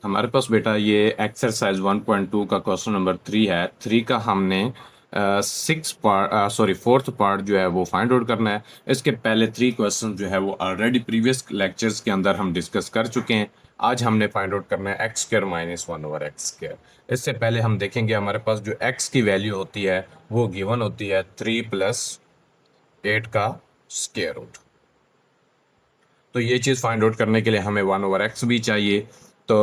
हमारे पास बेटा ये एक्सरसाइज 1.2 का क्वेश्चन नंबर 3 है। 3 का हमने six part sorry fourth part जो है वो फाइंड आउट करना है। इसके पहले 3 क्वेश्चन जो है वो ऑलरेडी प्रीवियस लेक्चर्स के अंदर हम डिस्कस कर चुके हैं। आज हमने फाइंड आउट करना है x square minus one over x square. इससे पहले हम देखेंगे हमारे पास जो एक्स की वैल्यू होती है वो गिवन होती है 3+8 का स्क्वायर रूट। तो ये चीज़ फाइंड आउट करने के लिए हमें 1/x भी चाहिए। तो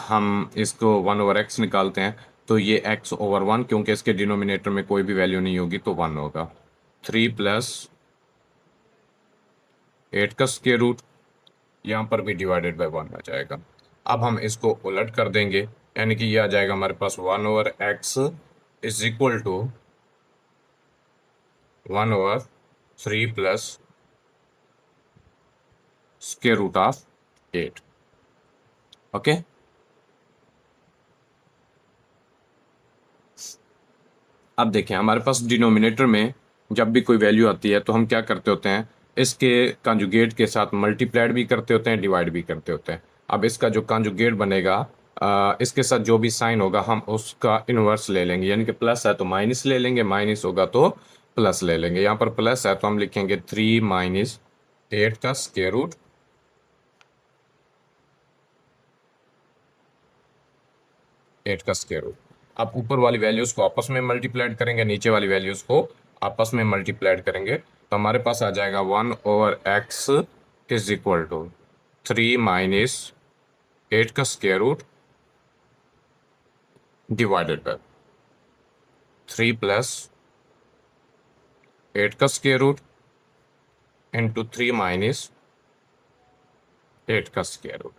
हम इसको 1/x निकालते हैं। तो ये x/1 क्योंकि इसके डिनोमिनेटर में कोई भी वैल्यू नहीं होगी तो 1 होगा। 3+8 का स्क्वायर रूट, यहाँ पर भी डिवाइडेड बाय 1 आ जाएगा। अब हम इसको उलट कर देंगे, यानी कि ये आ जाएगा हमारे पास 1/x is equal to 1/3 plus square root of 8। Okay, अब देखें हमारे पास डिनोमिनेटर में जब भी कोई वैल्यू आती है तो हम क्या करते होते हैं, इसके कंजुगेट के साथ मल्टीप्लाइड भी करते होते हैं, डिवाइड भी करते होते हैं। अब इसका जो कंजुगेट बनेगा इसके साथ जो भी साइन होगा हम उसका इन्वर्स ले लेंगे, यानी कि प्लस है तो माइनस ले लेंगे, माइनस होगा तो प्लस ले लेंगे। यहाँ पर प्लस है तो हम लिखेंगे 3-8 का स्क्वायर रूट, एट का स्क्वायर रूट। आप ऊपर वाली वैल्यूज को आपस में मल्टीप्लाइड करेंगे, नीचे वाली वैल्यूज को आपस में मल्टीप्लाइड करेंगे, तो हमारे पास आ जाएगा 1/x इज इक्वल टू 3-8 का स्क्वायर रूट डिवाइडेड बाय 3+8 का स्क्वायर रूट इंटू 3-8 का स्क्वायर रूट।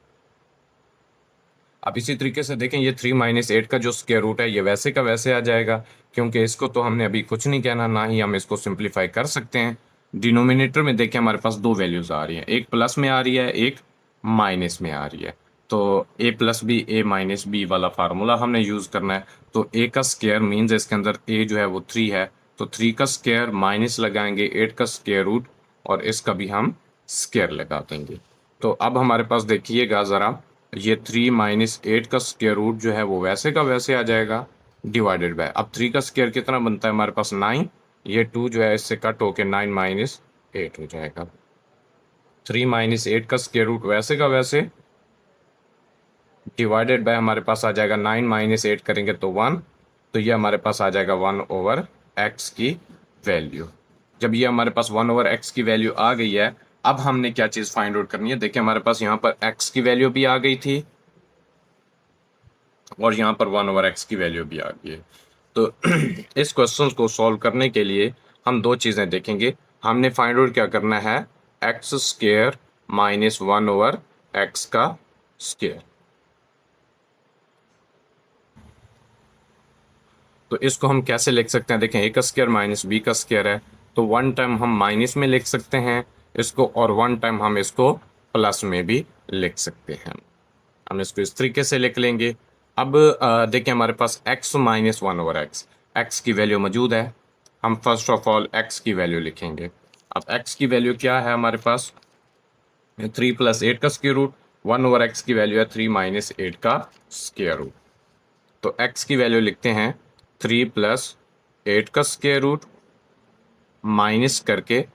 अब इसी तरीके से देखें, ये 3-8 का जो स्क्वायर रूट है ये वैसे का वैसे आ जाएगा, क्योंकि इसको तो हमने अभी कुछ नहीं कहना, ना ही हम इसको सिंप्लीफाई कर सकते हैं। डिनोमिनेटर में देखें हमारे पास दो वैल्यूज आ रही हैं, एक प्लस में आ रही है, एक माइनस में आ रही है। तो a+b a-b वाला फार्मूला हमने यूज करना है। तो a का स्क्वायर मीन्स इसके अंदर a जो है वो 3 है, तो 3 का स्क्वायर माइनस लगाएंगे 8 का स्क्वायर रूट और इसका भी हम स्क्वायर लगा देंगे। तो अब हमारे पास देखिएगा ज़रा, ये 3-8 का स्क्वायर रूट जो है वो वैसे का वैसे आ जाएगा डिवाइडेड बाय, अब 3 का स्क्वायर कितना बनता है हमारे पास 9, ये 2 जो है इससे कट होके 9-8 हो जाएगा। 3-8 का स्क्वायर रूट वैसे का वैसे डिवाइडेड बाय हमारे पास आ जाएगा 9-8 करेंगे तो 1, तो ये हमारे पास आ जाएगा 1/x की वैल्यू। जब ये हमारे पास 1/x की वैल्यू आ गई है, अब हमने क्या चीज़ फाइंड आउट करनी है। देखिए हमारे पास यहाँ पर x की वैल्यू भी आ गई थी और यहाँ पर 1/x की वैल्यू भी आ गई है। तो इस क्वेश्चन को सॉल्व करने के लिए हम दो चीज़ें देखेंगे। हमने फाइंड आउट क्या करना है, x² माइनस 1/x का स्क्वायर। तो इसको हम कैसे लिख सकते हैं, देखें a का स्क्वायर माइनस b का स्क्वायर है, तो 1 टाइम हम माइनस में लिख सकते हैं इसको और 1 टाइम हम इसको प्लस में भी लिख सकते हैं। हम इसको इस तरीके से लिख लेंगे। अब देखिए हमारे पास x माइनस 1/x, x की वैल्यू मौजूद है, हम फर्स्ट ऑफ ऑल x की वैल्यू लिखेंगे। अब x की वैल्यू क्या है हमारे पास, 3+8 का स्क्वायर रूट, 1/x की वैल्यू है 3-8 का स्क्वायर रूट। तो x की वैल्यू लिखते हैं 3+8 का स्क्वायर रूट माइनस करके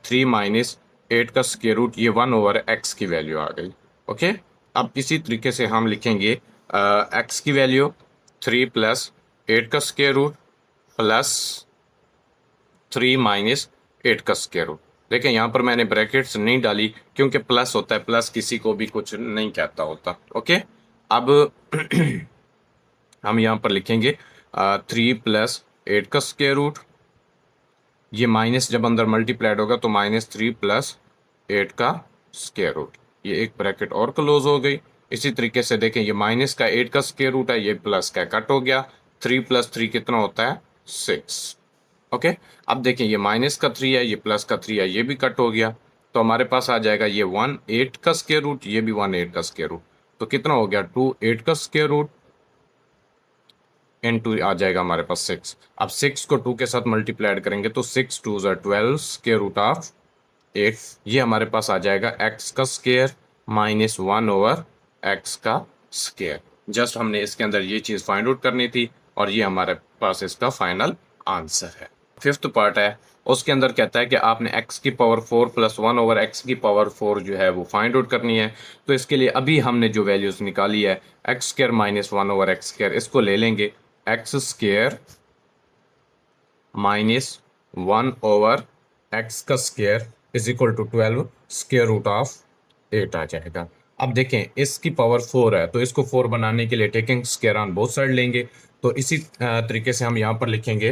3-8 का स्क्वायर रूट, ये 1/x की वैल्यू आ गई। ओके, अब इसी तरीके से हम लिखेंगे x की वैल्यू 3+8 का स्क्वायर रूट प्लस 3-8 का स्क्वायर रूट। देखें यहाँ पर मैंने ब्रैकेट्स नहीं डाली क्योंकि प्लस होता है, प्लस किसी को भी कुछ नहीं कहता होता। ओके, अब हम यहाँ पर लिखेंगे 3+8 का स्क्वायर रूट, ये माइनस जब अंदर मल्टीप्लाइड होगा तो -3+8 का स्क्वायर रूट, ये एक ब्रैकेट और क्लोज हो गई। इसी तरीके से देखें ये माइनस का 8 का स्क्वायर रूट है, ये प्लस का कट हो गया, 3+3 कितना होता है 6। ओके, अब देखें ये माइनस का 3 है, ये प्लस का 3 है, ये भी कट हो गया, तो हमारे पास आ जाएगा ये 1/8 का स्क्वायर रूट, ये भी 1/8 का स्क्वायर रूट, तो कितना हो गया 2/8 का स्क्वायर रूट इनटू आ जाएगा हमारे पास 6। अब 6 को 2 के साथ मल्टीप्लाइड करेंगे तो 6×2 = 12 स्क्वायर रूट ऑफ 8, ये हमारे पास आ जाएगा x का स्क्वायर माइनस 1/x का स्क्वायर। जस्ट हमने इसके अंदर ये चीज़ फाइंड आउट करनी थी और ये हमारे पास इसका फाइनल आंसर है। फिफ्थ पार्ट है, उसके अंदर कहता है कि आपने x की पावर 4 प्लस 1 ओवर एक्स की पावर 4 जो है वो फाइंड आउट करनी है। तो इसके लिए अभी हमने जो वैल्यूज़ निकाली है X square minus 1 over X square, इसको ले लेंगे X square minus 1 over x का square is equal to 12 square root of 8 आ जाएगा। अब देखें इसकी पावर 4 है तो इसको 4 बनाने के लिए taking square on both side लेंगे। तो इसी तरीके से हम यहाँ पर लिखेंगे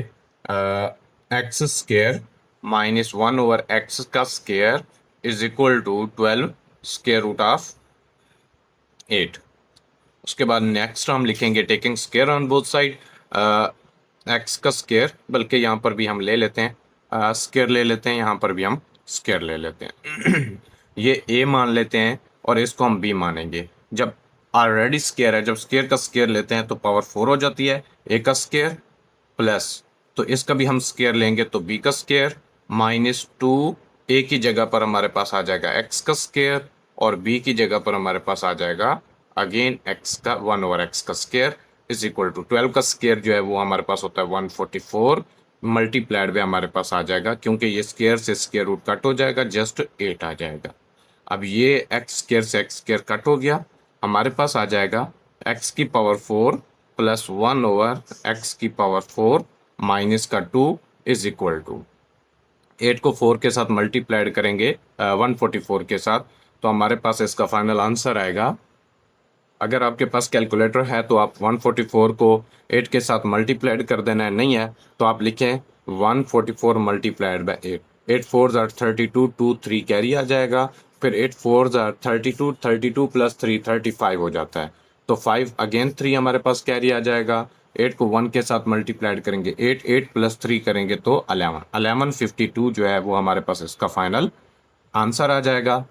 x square minus 1 over x का square is equal to 12 square root of 8। उसके बाद नेक्स्ट हम लिखेंगे taking square on both side x का स्क्वायर, बल्कि यहाँ पर भी हम ले लेते हैं स्क्वायर ले लेते हैं, यहाँ पर भी हम स्क्वायर ले लेते हैं ये a मान लेते हैं और इसको हम b मानेंगे। जब ऑलरेडी स्क्वायर है, जब स्क्वायर का स्क्वायर लेते हैं तो पावर 4 हो जाती है a का स्क्वायर प्लस, तो इसका भी हम स्क्वायर लेंगे तो b का स्क्वायर माइनस 2 a की जगह पर हमारे पास आ जाएगा x का स्क्वायर और b की जगह पर हमारे पास आ जाएगा अगेन x का 1 ओवर x का स्क्वायर इज इक्वल टू 12 का स्क्वायर जो है वो हमारे पास होता है 144 मल्टीप्लाइड में हमारे पास आ जाएगा, क्योंकि ये स्क्वायर से स्क्वायर रूट कट हो जाएगा, जस्ट 8 आ जाएगा। अब ये एक्स स्क्वायर से एक्स स्क्वायर कट हो गया, हमारे पास आ जाएगा एक्स की पावर 4 प्लस 1 ओवर एक्स की पावर 4 माइनस का 2 इज इक्वल टू 8 को 4 के साथ मल्टीप्लाइड करेंगे 144 के साथ, तो हमारे पास इसका फाइनल आंसर आएगा। अगर आपके पास कैलकुलेटर है तो आप 144 को 8 के साथ मल्टीप्लाइड कर देना है, नहीं है तो आप लिखें 144 मल्टीप्लाइड बाय 8, 8 4 आर 32, 2 3 कैरी आ जाएगा, फिर 8 4 आर 32, 32 प्लस 3 35 हो जाता है, तो 5 अगेन 3 हमारे पास कैरी आ जाएगा। 8 को 1 के साथ मल्टीप्लाइड करेंगे 8, 8 प्लस 3 करेंगे तो 11, 1152 जो है वो हमारे पास इसका फाइनल आंसर आ जाएगा।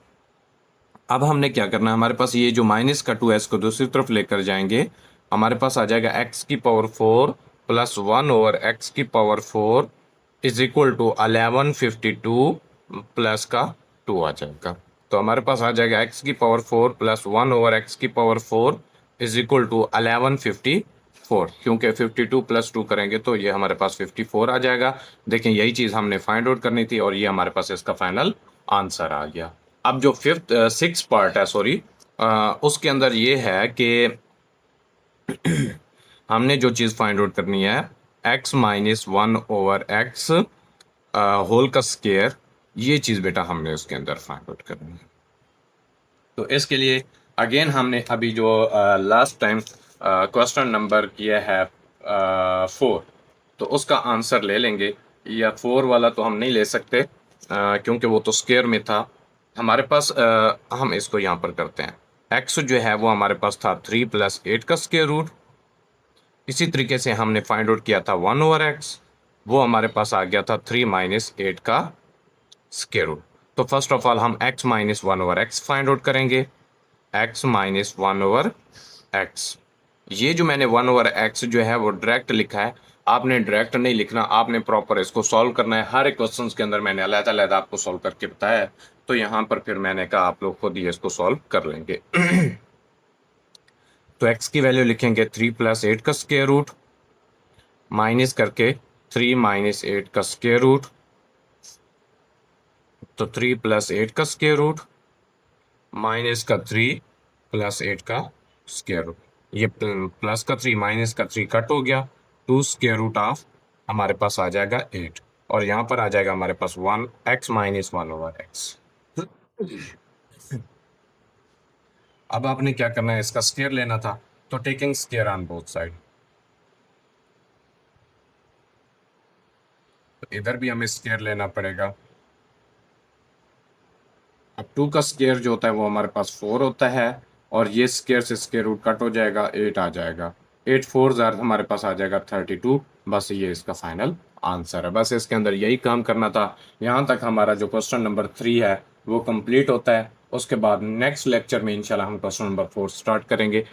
अब हमने क्या करना है, हमारे पास ये जो माइनस का 2 है इसको दूसरी तरफ लेकर जाएंगे, हमारे पास आ जाएगा x की पावर 4 प्लस 1 ओवर x की power 4 is equal to 1152 plus का 2 आ जाएगा। तो हमारे पास आ जाएगा x की पावर 4 प्लस 1 ओवर x की पावर 4 इज इक्वल टू 1154, क्योंकि 52 प्लस 2 करेंगे तो ये हमारे पास 54 आ जाएगा। देखें यही चीज़ हमने फाइंड आउट करनी थी और ये हमारे पास इसका फाइनल आंसर आ गया। अब जो सिक्स पार्ट है उसके अंदर ये है कि हमने जो चीज़ फाइंड आउट करनी है x minus 1 over x whole का स्क्वायर, ये चीज़ बेटा हमने उसके अंदर फाइंड आउट करनी है। तो इसके लिए अगेन हमने अभी जो लास्ट टाइम क्वेश्चन नंबर किया है 4, तो उसका आंसर ले लेंगे, या 4 वाला तो हम नहीं ले सकते क्योंकि वो तो स्क्वायर में था हमारे पास। हम इसको यहाँ पर करते हैं, x जो है वो हमारे पास था 3 प्लस 8 का स्क्वायर रूट। इसी तरीके से हमने फाइंड आउट किया था 1 ओवर x, वो हमारे पास आ गया था 3 माइनस 8 का स्क्वायर रूट। तो फर्स्ट ऑफ ऑल हम x minus 1 over x find out करेंगे, x माइनस 1 ओवर x। ये जो मैंने 1 ओवर x जो है वो डायरेक्ट लिखा है, आपने डायरेक्ट नहीं लिखना, आपने प्रॉपर इसको सॉल्व करना है। हर एक क्वेश्चन के अंदर मैंने अलग-अलग आपको सॉल्व करके बताया है, तो यहाँ पर फिर मैंने कहा आप लोग खुद ही इसको सॉल्व कर लेंगे। तो x की वैल्यू लिखेंगे 3 प्लस 8 का स्क्वायर रूट माइनस करके 3 माइनस 8 का स्क्वायर रूट, तो 3 प्लस 8 का स्क्वायर रूट माइनस का 3 प्लस 8 का स्क्वायर रूट, ये प्लस का 3 माइनस का 3 कट हो गया, 2 स्क्वायर रूट ऑफ हमारे पास आ जाएगा 8, और यहाँ पर आ जाएगा हमारे पास 1 x माइनस 1 ओवर x। अब आपने क्या करना है, इसका स्क्वायर लेना था, तो taking square on both side, तो इधर भी हमें स्क्वायर लेना पड़ेगा। अब 2 का स्क्वायर जो होता है वो हमारे पास 4 होता है, और ये स्क्वायर से स्क्वायर रूट कट हो जाएगा, 8 आ जाएगा, 8 4 जार हमारे पास आ जाएगा 32। बस ये इसका फाइनल आंसर है। बस इसके अंदर यही काम करना था। यहाँ तक हमारा जो क्वेश्चन नंबर 3 है वो कंप्लीट होता है। उसके बाद नेक्स्ट लेक्चर में इंशाल्लाह हम क्वेश्चन नंबर 4 स्टार्ट करेंगे।